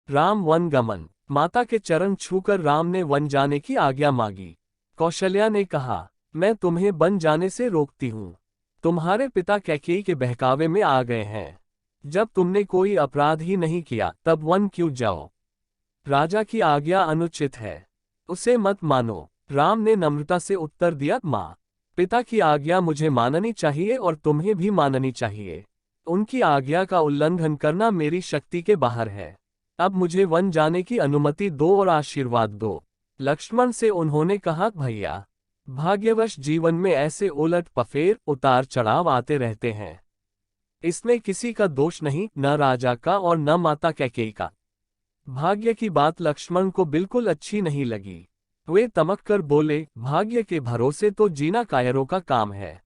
Ram one गमन। माता के चरण छूकर राम ने वन जाने की आज्ञा मांगी। कौशल्या ने कहा, मैं तुम्हें वन जाने से रोकती हूँ। तुम्हारे पिता कैकेयी के बहकावे में आ गए हैं। जब तुमने कोई अपराध ही नहीं किया तब वन क्यों जाओ? राजा की आज्ञा अनुचित है, उसे मत मानो। राम ने नम्रता से उत्तर दिया, माँ, पिता की आज्ञा मुझे माननी चाहिए और तुम्हें भी माननी चाहिए। उनकी आज्ञा का उल्लंघन करना मेरी शक्ति के बाहर है। अब मुझे वन जाने की अनुमति दो और आशीर्वाद दो। लक्ष्मण से उन्होंने कहा, भैया, भाग्यवश जीवन में ऐसे उलट पफेर उतार चढ़ाव आते रहते हैं। इसमें किसी का दोष नहीं, न राजा का और न माता कैकेयी का। भाग्य की बात लक्ष्मण को बिल्कुल अच्छी नहीं लगी। वे तमक कर बोले, भाग्य के भरोसे तो जीना कायरों का काम है।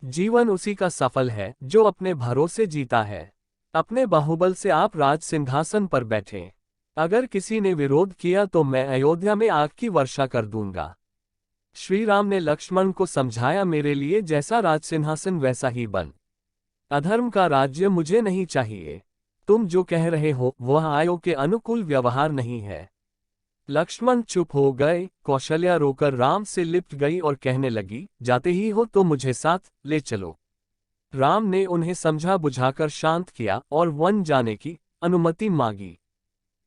जीवन उसी का सफल है जो अपने भरोसे जीता है। अपने बाहुबल से आप राज सिंहासन पर बैठे। अगर किसी ने विरोध किया तो मैं अयोध्या में आग की वर्षा कर दूंगा। श्री राम ने लक्ष्मण को समझाया, मेरे लिए जैसा राज सिंहासन वैसा ही बन। अधर्म का राज्य मुझे नहीं चाहिए। तुम जो कह रहे हो वह आयो के अनुकूल व्यवहार नहीं है। लक्ष्मण चुप हो गए। कौशल्या रोकर राम से लिपट गई और कहने लगी, जाते ही हो तो मुझे साथ ले चलो। राम ने उन्हें समझा बुझाकर शांत किया और वन जाने की अनुमति मांगी।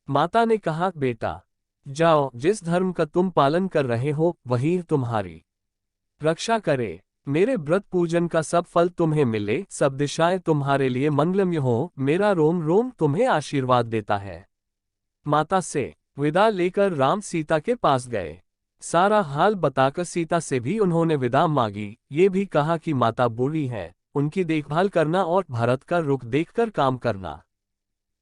माता ने कहा, बेटा, जाओ, जिस धर्म का तुम पालन कर रहे हो वही तुम्हारी रक्षा करे। मेरे व्रत पूजन का सब फल तुम्हें मिले, सब दिशाएं तुम्हारे लिए मंगलमय हो। मेरा रोम रोम तुम्हें आशीर्वाद देता है। माता से विदा लेकर राम सीता के पास गए। सारा हाल बताकर सीता से भी उन्होंने विदा मांगी। ये भी कहा कि माता बूढ़ी है, उनकी देखभाल करना और भरत का रुख देखकर काम करना।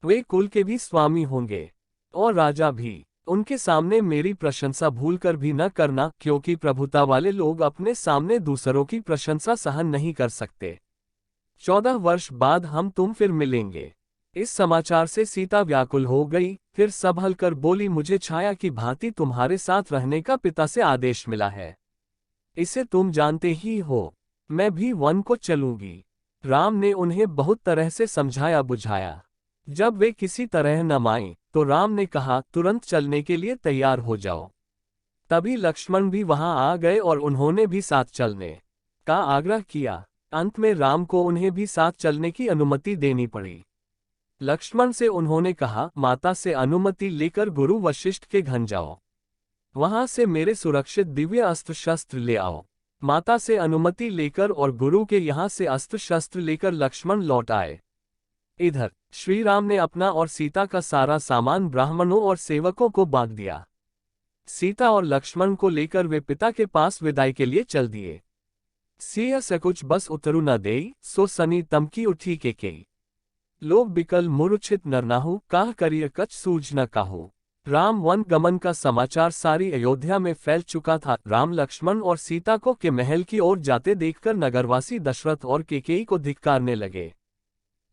वे कुल के भी स्वामी होंगे और राजा भी। उनके सामने मेरी प्रशंसा भूलकर भी न करना, क्योंकि प्रभुता वाले लोग अपने सामने दूसरों की प्रशंसा सहन नहीं कर सकते। 14 वर्ष बाद हम तुम फिर मिलेंगे। इस समाचार से सीता व्याकुल हो गई। फिर संभल कर बोली, मुझे छाया की भांति तुम्हारे साथ रहने का पिता से आदेश मिला है। इसे तुम जानते ही हो। मैं भी वन को चलूंगी। राम ने उन्हें बहुत तरह से समझाया बुझाया। जब वे किसी तरह न माने तो राम ने कहा, तुरंत चलने के लिए तैयार हो जाओ। तभी लक्ष्मण भी वहां आ गए और उन्होंने भी साथ चलने का आग्रह किया। अंत में राम को उन्हें भी साथ चलने की अनुमति देनी पड़ी। लक्ष्मण से उन्होंने कहा, माता से अनुमति लेकर गुरु वशिष्ठ के घर जाओ। वहां से मेरे सुरक्षित दिव्य अस्त्र शस्त्र ले आओ। माता से अनुमति लेकर और गुरु के यहाँ से अस्त्र शस्त्र लेकर लक्ष्मण लौट आए। इधर श्री राम ने अपना और सीता का सारा सामान ब्राह्मणों और सेवकों को बांट दिया। सीता और लक्ष्मण को लेकर वे पिता के पास विदाई के लिए चल दिए। सिय सकुच बस उतरु न देई, सो सनी तमकी उठी के लोग बिकल मूर्छित नरनाहु, काह करिय कछ सूझ न काहू। राम वन गमन का समाचार सारी अयोध्या में फैल चुका था। राम लक्ष्मण और सीता को के महल की ओर जाते देखकर नगरवासी दशरथ और कैकेयी को धिक्कारने लगे।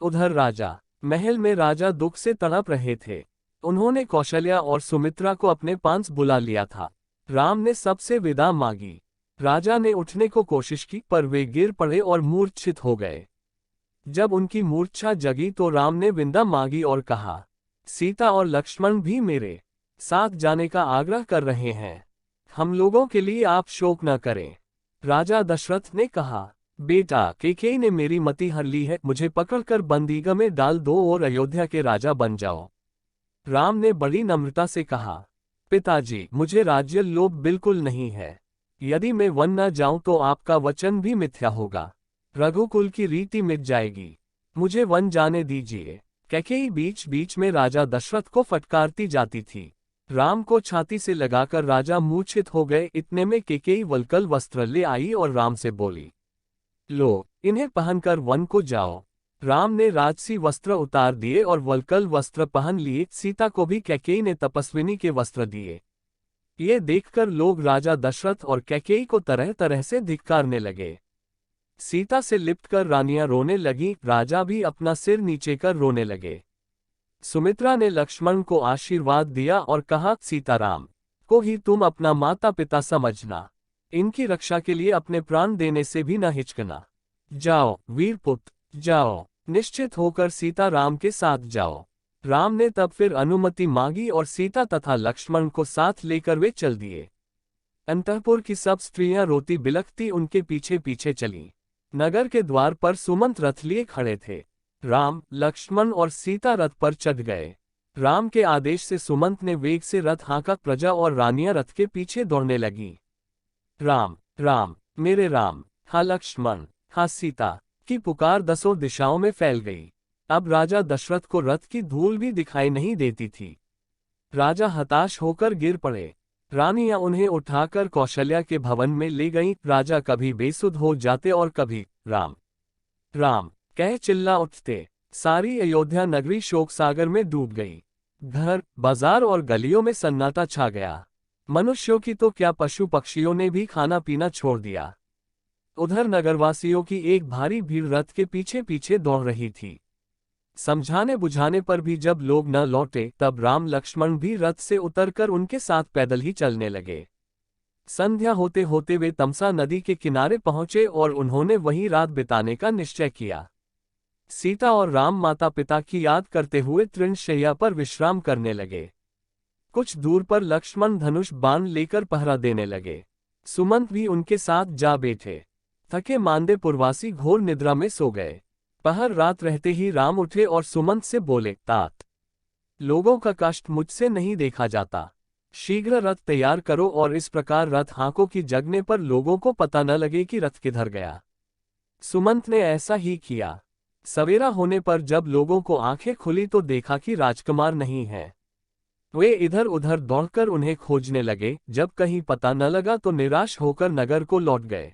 उधर राजा महल में राजा दुख से तड़प रहे थे। उन्होंने कौशल्या और सुमित्रा को अपने पास बुला लिया था। राम ने सबसे विदा मांगी। राजा ने उठने को कोशिश की पर वे गिर पड़े और मूर्छित हो गए। जब उनकी मूर्छा जगी तो राम ने विदा मांगी और कहा, सीता और लक्ष्मण भी मेरे साथ जाने का आग्रह कर रहे हैं। हम लोगों के लिए आप शोक न करें। राजा दशरथ ने कहा, बेटा, कैकेयी ने मेरी मति हर ली है। मुझे पकड़कर बंदीगृह में डाल दो और अयोध्या के राजा बन जाओ। राम ने बड़ी नम्रता से कहा, पिताजी, मुझे राज्य लोभ बिल्कुल नहीं है। यदि मैं वन न जाऊं तो आपका वचन भी मिथ्या होगा। रघुकुल की रीति मिट जाएगी। मुझे वन जाने दीजिए। कैकेयी बीच बीच में राजा दशरथ को फटकारती जाती थी। राम को छाती से लगाकर राजा मूर्छित हो गए। इतने में कैकेयी वल्कल वस्त्र ले आई और राम से बोली, लो, इन्हें पहनकर वन को जाओ। राम ने राजसी वस्त्र उतार दिए और वल्कल वस्त्र पहन लिए। सीता को भी कैकेयी ने तपस्विनी के वस्त्र दिए। ये देखकर लोग राजा दशरथ और कैकेयी को तरह तरह से धिक्कारने लगे। सीता से लिपटकर रानियां रोने लगी। राजा भी अपना सिर नीचे कर रोने लगे। सुमित्रा ने लक्ष्मण को आशीर्वाद दिया और कहा, सीताराम को ही तुम अपना माता पिता समझना। इनकी रक्षा के लिए अपने प्राण देने से भी न हिचकना। जाओ वीरपुत्र, जाओ, निश्चित होकर सीता राम के साथ जाओ। राम ने तब फिर अनुमति मांगी और सीता तथा लक्ष्मण को साथ लेकर वे चल दिए। अंतःपुर की सब स्त्रियां रोती बिलखती उनके पीछे पीछे चलीं। नगर के द्वार पर सुमंत रथ लिए खड़े थे। राम, लक्ष्मण और सीता रथ पर चढ़ गए। राम के आदेश से सुमंत ने वेग से रथ हाँका, प्रजा और रानियां रथ के पीछे दौड़ने लगीं। राम, राम, मेरे राम, हा लक्ष्मण, हा सीता की पुकार दसों दिशाओं में फैल गई। अब राजा दशरथ को रथ की धूल भी दिखाई नहीं देती थी। राजा हताश होकर गिर पड़े। रानियां उन्हें उठाकर कौशल्या के भवन में ले गईं। राजा कभी बेसुध हो जाते और कभी राम, राम कह चिल्ला उठते। सारी अयोध्या नगरी शोक सागर में डूब गई। घर, बाजार और गलियों में सन्नाटा छा गया। मनुष्यों की तो क्या, पशु पक्षियों ने भी खाना पीना छोड़ दिया। उधर नगरवासियों की एक भारी भीड़ रथ के पीछे पीछे दौड़ रही थी। समझाने बुझाने पर भी जब लोग न लौटे, तब राम लक्ष्मण भी रथ से उतरकर उनके साथ पैदल ही चलने लगे। संध्या होते होते वे तमसा नदी के किनारे पहुंचे और उन्होंने वहीं रात बिताने का निश्चय किया। सीता और राम माता पिता की याद करते हुए तृणशैया पर विश्राम करने लगे। कुछ दूर पर लक्ष्मण धनुष बाण लेकर पहरा देने लगे। सुमंत भी उनके साथ जा बैठे। थके मांदे पुरवासी घोर निद्रा में सो गए। पहर रात रहते ही राम उठे और सुमंत से बोले, तात, लोगों का कष्ट मुझसे नहीं देखा जाता। शीघ्र रथ तैयार करो और इस प्रकार रथ हाँको कि जगने पर लोगों को पता न लगे कि रथ किधर गया। सुमंत ने ऐसा ही किया। सवेरा होने पर जब लोगों को आंखें खुली तो देखा कि राजकुमार नहीं है। वे इधर उधर दौड़कर उन्हें खोजने लगे। जब कहीं पता न लगा तो निराश होकर नगर को लौट गए।